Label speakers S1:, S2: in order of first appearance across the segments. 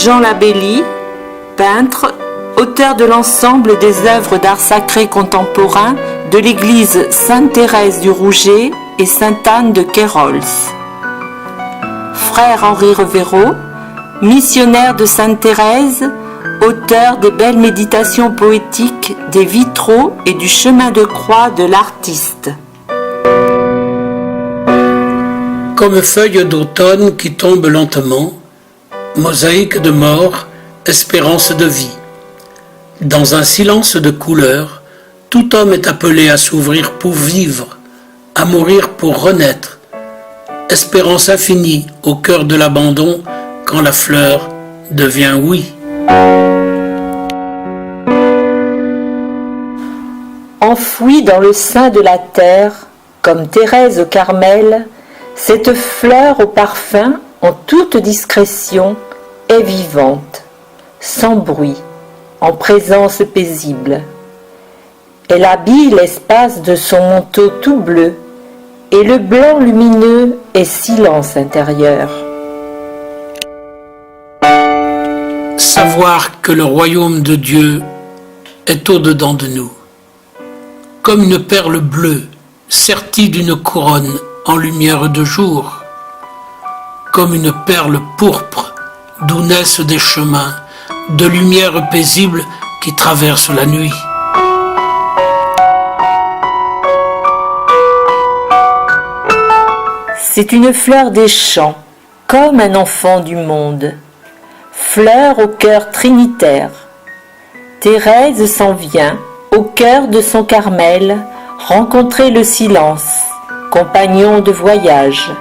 S1: Jean Labelli, peintre, auteur de l'ensemble des œuvres d'art sacré contemporain de l'église Sainte-Thérèse du Rouget et Sainte-Anne de Queyrols. Frère Henri Revero, missionnaire de Sainte-Thérèse, auteur des belles méditations poétiques, des vitraux et du chemin de croix de l'artiste.
S2: Comme feuilles d'automne qui tombent lentement, mosaïque de mort, espérance de vie. Dans un silence de couleurs, tout homme est appelé à s'ouvrir pour vivre, à mourir pour renaître. Espérance infinie au cœur de l'abandon quand la fleur devient oui.
S1: Enfouie dans le sein de la terre, comme Thérèse au Carmel, cette fleur au parfum, en toute discrétion, est vivante, sans bruit, en présence paisible. Elle habille l'espace de son manteau tout bleu, et le blanc lumineux est silence intérieur.
S2: Savoir que le royaume de Dieu est au-dedans de nous, comme une perle bleue sertie d'une couronne en lumière de jour, comme une perle pourpre d'où naissent des chemins de lumière paisible qui traversent la nuit.
S1: C'est une fleur des champs, comme un enfant du monde, fleur au cœur trinitaire. Thérèse s'en vient, au cœur de son Carmel, rencontrer le silence, compagnon de voyage.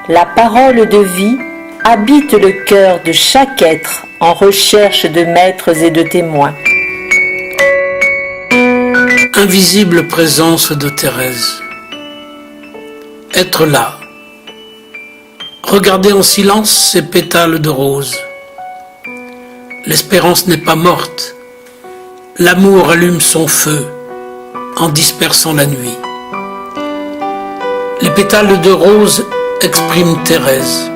S1: La parole de vie habite le cœur de chaque être en recherche de maîtres et de témoins.
S2: Invisible présence de Thérèse. Être là. Regarder en silence ces pétales de rose. L'espérance n'est pas morte. L'amour allume son feu en dispersant la nuit. Les pétales de rose expriment Thérèse.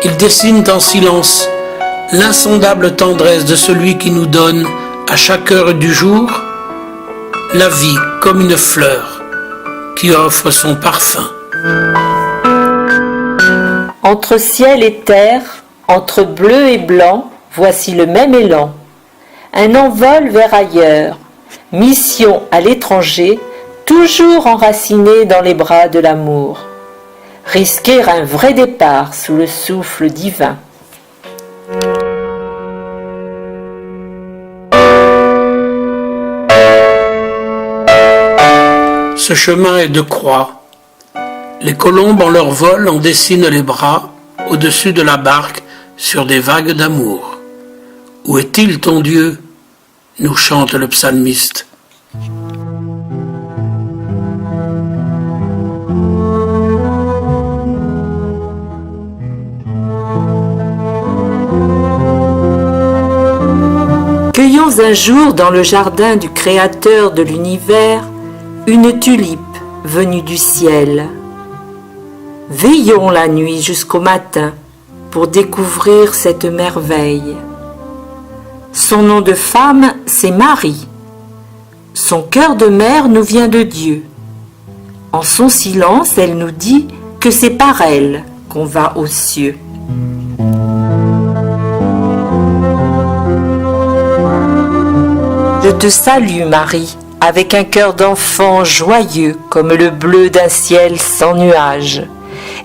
S2: Ils dessinent en silence l'insondable tendresse de celui qui nous donne, à chaque heure du jour, la vie comme une fleur qui offre son parfum.
S1: Entre ciel et terre, entre bleu et blanc, voici le même élan. Un envol vers ailleurs, mission à l'étranger, toujours enraciné dans les bras de l'amour. Risquer un vrai départ sous le souffle divin.
S2: Ce chemin est de croix. Les colombes en leur vol en dessinent les bras au-dessus de la barque sur des vagues d'amour. Où est-il ton Dieu ? Nous chante le psalmiste.
S1: Cueillons un jour dans le jardin du Créateur de l'univers une tulipe venue du ciel. Veillons la nuit jusqu'au matin pour découvrir cette merveille. Son nom de femme, c'est Marie. Son cœur de mère nous vient de Dieu. En son silence, elle nous dit que c'est par elle qu'on va aux cieux. Je te salue, Marie, avec un cœur d'enfant joyeux comme le bleu d'un ciel sans nuages,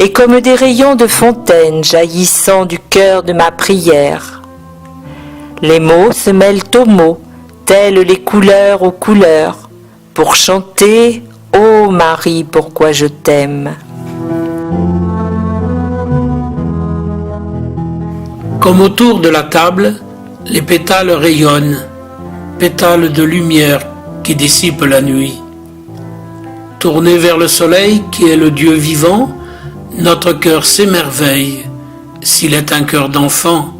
S1: et comme des rayons de fontaine jaillissant du cœur de ma prière. Les mots se mêlent aux mots, telles les couleurs aux couleurs, pour chanter « Ô Marie, pourquoi je t'aime ».
S2: Comme autour de la table, les pétales rayonnent, pétales de lumière qui dissipent la nuit. Tourné vers le soleil qui est le Dieu vivant, notre cœur s'émerveille s'il est un cœur d'enfant.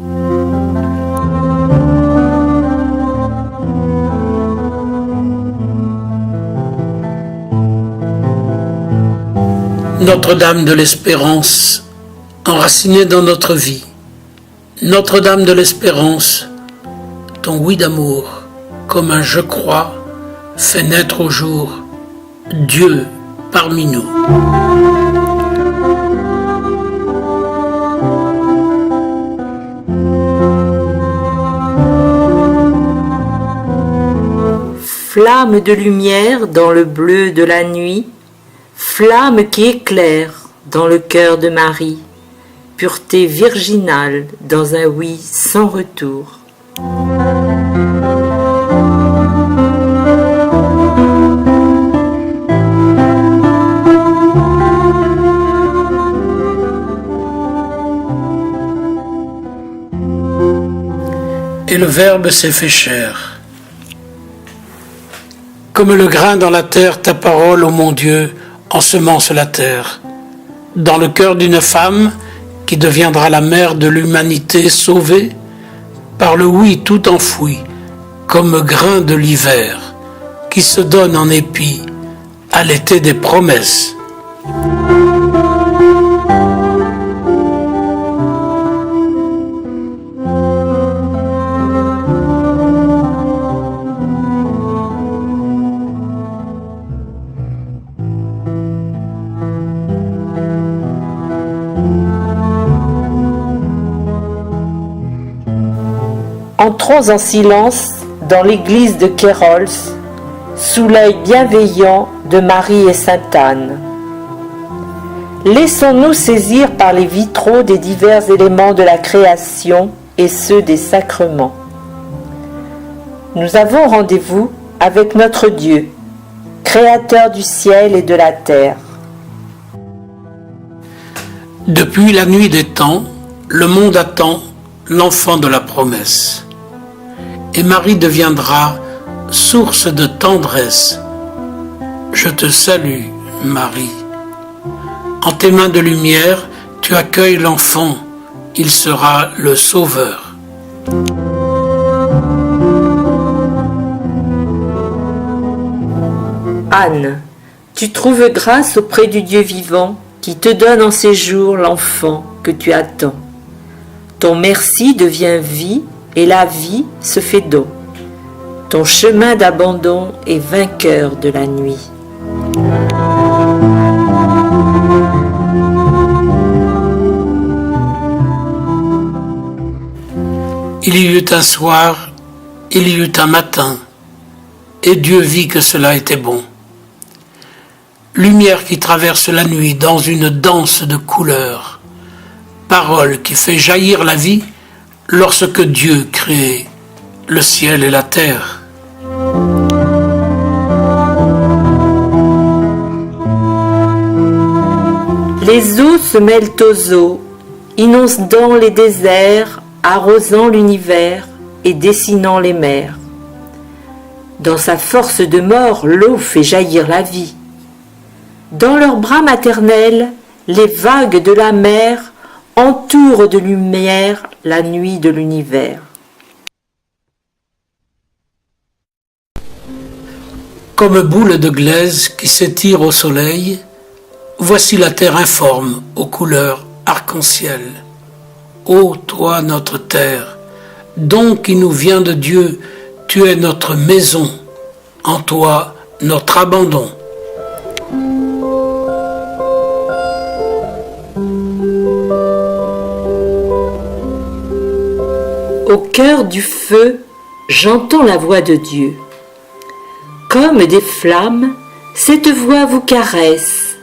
S2: Notre-Dame de l'Espérance, enracinée dans notre vie, Notre-Dame de l'Espérance, ton oui d'amour, comme un je crois, fait naître au jour Dieu parmi nous.
S1: Flamme de lumière dans le bleu de la nuit, flamme qui éclaire dans le cœur de Marie, pureté virginale dans un oui sans retour.
S2: Et le Verbe s'est fait chair. Comme le grain dans la terre, ta parole, ô mon Dieu, ensemence la terre. Dans le cœur d'une femme qui deviendra la mère de l'humanité sauvée, par le oui tout enfoui, comme grain de l'hiver, qui se donne en épi à l'été des promesses.
S1: Entrons en silence dans l'église de Kérols, sous l'œil bienveillant de Marie et Sainte Anne. Laissons-nous saisir par les vitraux des divers éléments de la création et ceux des sacrements. Nous avons rendez-vous avec notre Dieu, créateur du ciel et de la terre.
S2: Depuis la nuit des temps, le monde attend l'enfant de la promesse. Et Marie deviendra source de tendresse. Je te salue, Marie. En tes mains de lumière, tu accueilles l'enfant, il sera le sauveur.
S1: Anne, tu trouves grâce auprès du Dieu vivant qui te donne en ces jours l'enfant que tu attends. Ton merci devient vie et la vie se fait don. Ton chemin d'abandon est vainqueur de la nuit.
S2: Il y eut un soir, il y eut un matin, et Dieu vit que cela était bon. Lumière qui traverse la nuit dans une danse de couleurs, parole qui fait jaillir la vie lorsque Dieu crée le ciel et la terre.
S1: Les eaux se mêlent aux eaux, inondant les déserts, arrosant l'univers et dessinant les mers. Dans sa force de mort, l'eau fait jaillir la vie. Dans leurs bras maternels, les vagues de la mer entourent de lumière la nuit de l'univers.
S2: Comme boule de glaise qui s'étire au soleil, voici la terre informe aux couleurs arc-en-ciel. Ô toi notre terre, don qui nous vient de Dieu, tu es notre maison, en toi notre abandon.
S1: Au cœur du feu, j'entends la voix de Dieu. Comme des flammes, cette voix vous caresse,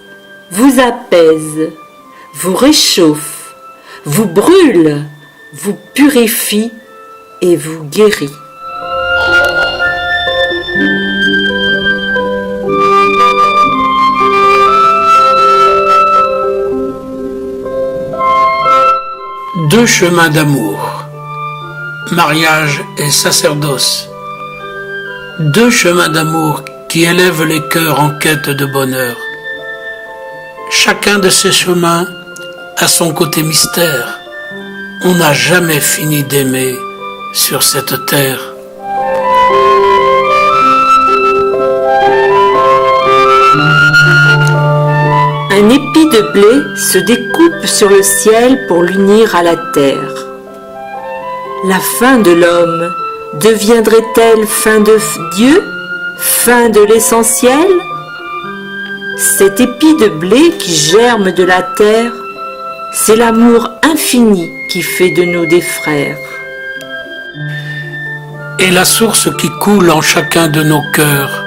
S1: vous apaise, vous réchauffe, vous brûle, vous purifie et vous guérit.
S2: Deux chemins d'amour, mariage et sacerdoce. Deux chemins d'amour qui élèvent les cœurs en quête de bonheur. Chacun de ces chemins a son côté mystère. On n'a jamais fini d'aimer sur cette terre.
S1: Un épi de blé se découpe sur le ciel pour l'unir à la terre. La fin de l'homme deviendrait-elle fin de Dieu, fin de l'essentiel? Cet épi de blé qui germe de la terre, c'est l'amour infini qui fait de nous des frères.
S2: Et la source qui coule en chacun de nos cœurs,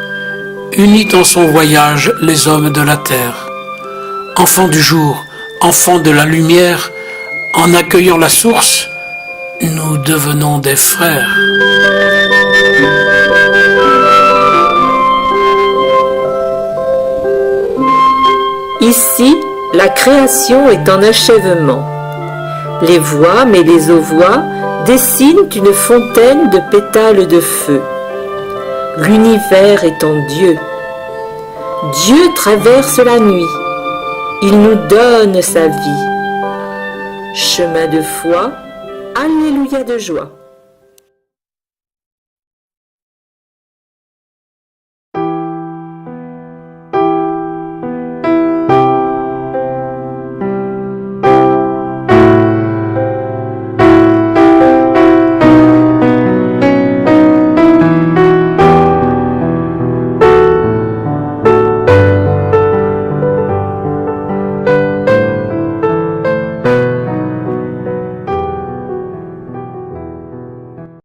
S2: unit dans son voyage les hommes de la terre. Enfants du jour, enfants de la lumière, en accueillant la source, nous devenons des frères.
S1: Ici, la création est en achèvement. Les voix mêlées aux voix dessinent une fontaine de pétales de feu. L'univers est en Dieu. Dieu traverse la nuit. Il nous donne sa vie. Chemin de foi, alléluia de joie.